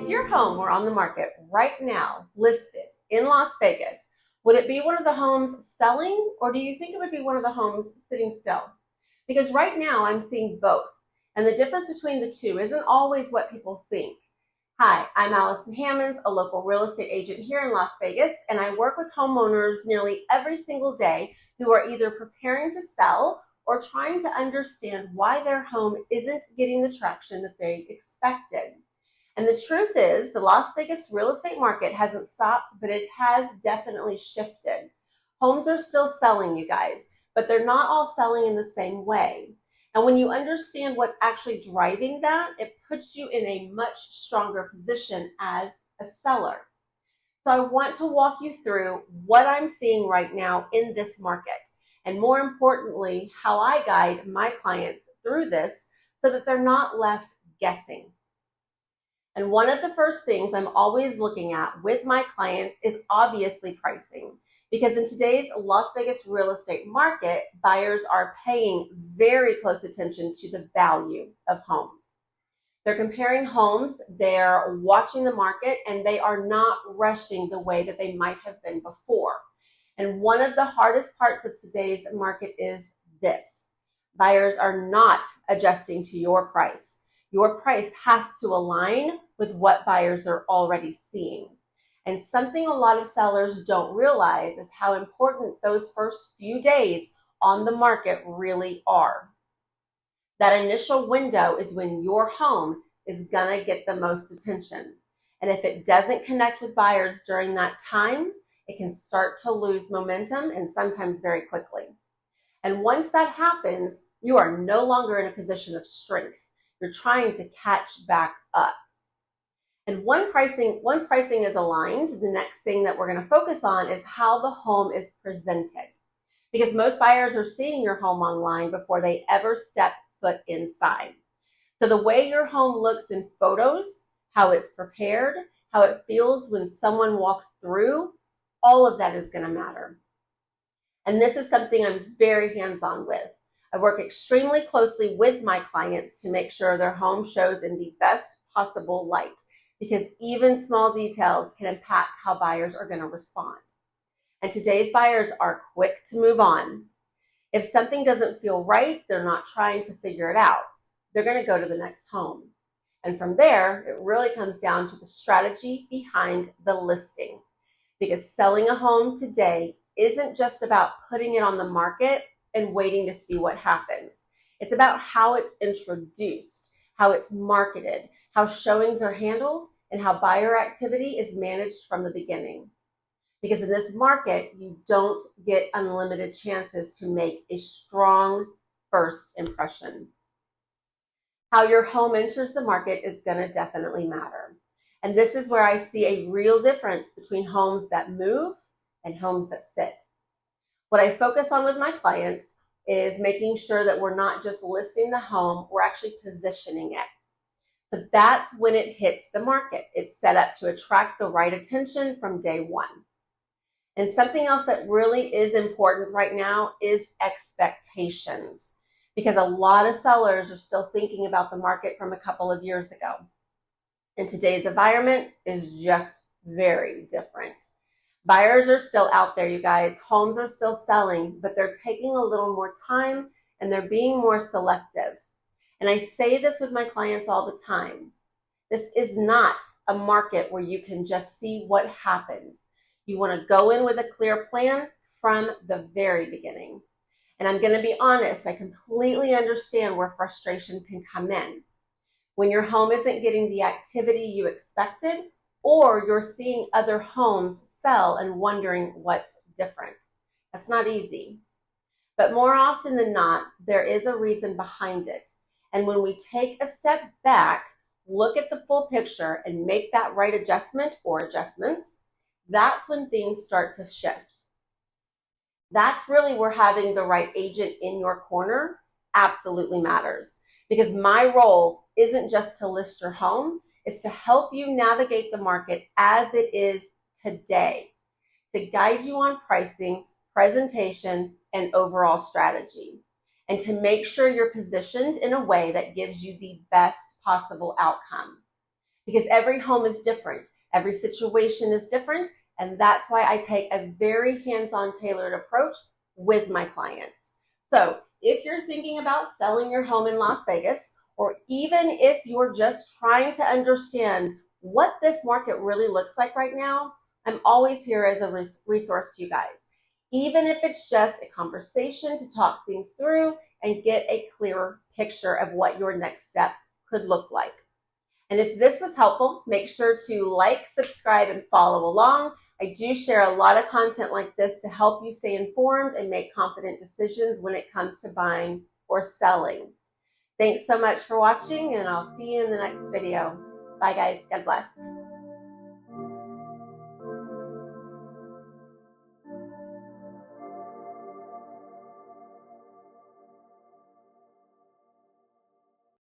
If your home were on the market right now, listed in Las Vegas, would it be one of the homes selling, or do you think it would be one of the homes sitting still? Because right now I'm seeing both, and the difference between the two isn't always what people think. Hi, I'm Allison Hammonds, a local real estate agent here in Las Vegas, and I work with homeowners nearly every single day who are either preparing to sell or trying to understand why their home isn't getting the traction that they expected. And the truth is, the Las Vegas real estate market hasn't stopped, but it has definitely shifted. Homes are still selling, you guys, but they're not all selling in the same way. And when you understand what's actually driving that, it puts you in a much stronger position as a seller. So I want to walk you through what I'm seeing right now in this market, and more importantly, how I guide my clients through this so that they're not left guessing. And one of the first things I'm always looking at with my clients is obviously pricing. Because in today's Las Vegas real estate market, buyers are paying very close attention to the value of homes. They're comparing homes, they're watching the market, and they are not rushing the way that they might have been before. And one of the hardest parts of today's market is this: buyers are not adjusting to your price. Your price has to align with what buyers are already seeing. And something a lot of sellers don't realize is how important those first few days on the market really are. That initial window is when your home is gonna get the most attention. And if it doesn't connect with buyers during that time, it can start to lose momentum, and sometimes very quickly. And once that happens, you are no longer in a position of strength. You're trying to catch back up. And once pricing is aligned, the next thing that we're going to focus on is how the home is presented. Because most buyers are seeing your home online before they ever step foot inside. So the way your home looks in photos, how it's prepared, how it feels when someone walks through, all of that is going to matter. And this is something I'm very hands-on with. I work extremely closely with my clients to make sure their home shows in the best possible light, because even small details can impact how buyers are going to respond. And today's buyers are quick to move on. If something doesn't feel right, they're not trying to figure it out. They're going to go to the next home. And from there, it really comes down to the strategy behind the listing. Because selling a home today isn't just about putting it on the market and waiting to see what happens. It's about how it's introduced, how it's marketed, how showings are handled, and how buyer activity is managed from the beginning. Because in this market, you don't get unlimited chances to make a strong first impression. How your home enters the market is going to definitely matter. And this is where I see a real difference between homes that move and homes that sit. What I focus on with my clients is making sure that we're not just listing the home, we're actually positioning it. So that's when it hits the market. It's set up to attract the right attention from day one. And something else that really is important right now is expectations, because a lot of sellers are still thinking about the market from a couple of years ago. And today's environment is just very different. Buyers are still out there, you guys. Homes are still selling, but they're taking a little more time and they're being more selective. And I say this with my clients all the time. This is not a market where you can just see what happens. You want to go in with a clear plan from the very beginning. And I'm going to be honest, I completely understand where frustration can come in. When your home isn't getting the activity you expected, or you're seeing other homes sell and wondering what's different. That's not easy. But more often than not, there is a reason behind it. And when we take a step back, look at the full picture and make that right adjustment or adjustments, that's when things start to shift. That's really where having the right agent in your corner absolutely matters. Because my role isn't just to list your home, it's to help you navigate the market as it is today, to guide you on pricing, presentation, and overall strategy, and to make sure you're positioned in a way that gives you the best possible outcome. because every home is different. Every situation is different. And that's why I take a very hands-on tailored approach with my clients. So if you're thinking about selling your home in Las Vegas, or even if you're just trying to understand what this market really looks like right now, I'm always here as a resource to you guys. Even if it's just a conversation to talk things through and get a clearer picture of what your next step could look like. And if this was helpful, make sure to like, subscribe, and follow along. I do share a lot of content like this to help you stay informed and make confident decisions when it comes to buying or selling. Thanks so much for watching, and I'll see you in the next video. Bye, guys. God bless.